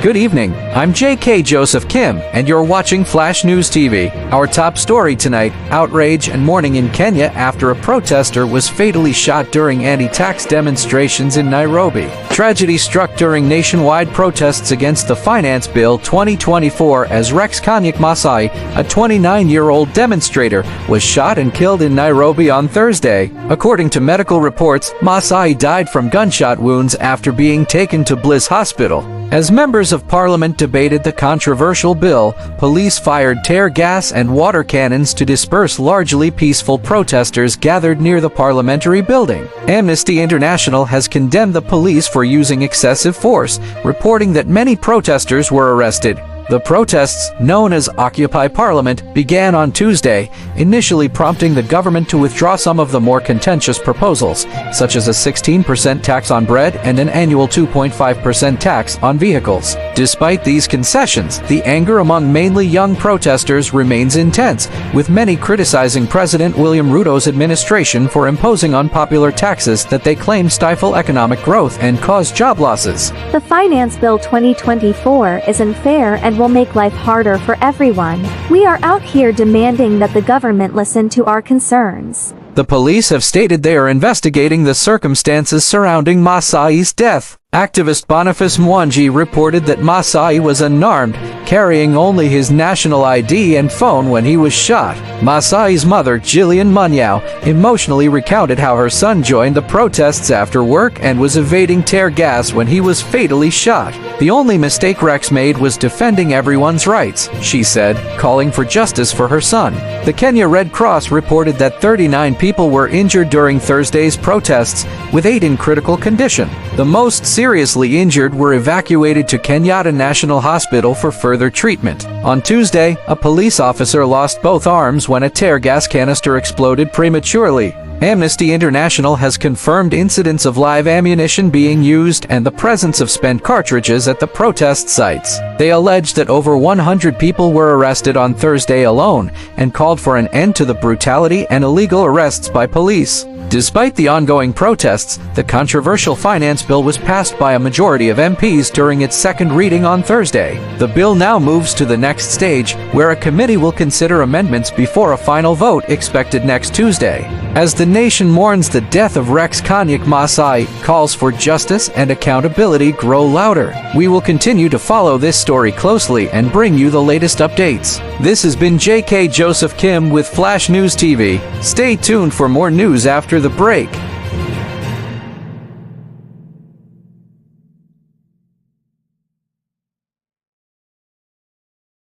Good evening, I'm J.K. Joseph Kim, and you're watching Flash News TV. Our top story tonight, outrage and mourning in Kenya after a protester was fatally shot during anti-tax demonstrations in Nairobi. Tragedy struck during nationwide protests against the Finance Bill 2024 as Rex Kanyak Masai, a 29-year-old demonstrator, was shot and killed in Nairobi on Thursday. According to medical reports, Masai died from gunshot wounds after being taken to Bliss Hospital. As members of parliament debated the controversial bill, police fired tear gas and water cannons to disperse largely peaceful protesters gathered near the parliamentary building. Amnesty International has condemned the police for using excessive force, reporting that many protesters were arrested. The protests, known as Occupy Parliament, began on Tuesday, initially prompting the government to withdraw some of the more contentious proposals, such as a 16% tax on bread and an annual 2.5% tax on vehicles. Despite these concessions, the anger among mainly young protesters remains intense, with many criticizing President William Ruto's administration for imposing unpopular taxes that they claim stifle economic growth and cause job losses. The Finance Bill 2024 is unfair and will make life harder for everyone. We are out here demanding that the government listen to our concerns. The police have stated they are investigating the circumstances surrounding Masai's death. Activist Boniface Mwangi reported that Masai was unarmed, carrying only his national ID and phone when he was shot. Masai's mother, Jillian Munyao, emotionally recounted how her son joined the protests after work and was evading tear gas when he was fatally shot. The only mistake Rex made was defending everyone's rights, she said, calling for justice for her son. The Kenya Red Cross reported that 39 people were injured during Thursday's protests, with 8 in critical condition. The most seriously injured were evacuated to Kenyatta National Hospital for further treatment. On Tuesday, a police officer lost both arms when a tear gas canister exploded prematurely. Amnesty International has confirmed incidents of live ammunition being used and the presence of spent cartridges at the protest sites. They alleged that over 100 people were arrested on Thursday alone and called for an end to the brutality and illegal arrests by police. Despite the ongoing protests, the controversial finance bill was passed by a majority of MPs during its second reading on Thursday. The bill now moves to the next stage, where a committee will consider amendments before a final vote expected next Tuesday. As the nation mourns the death of Rex Kanyak Masai, calls for justice and accountability grow louder. We will continue to follow this story closely and bring you the latest updates. This has been J.K. Joseph Kim with Flash News TV. Stay tuned for more news after the break.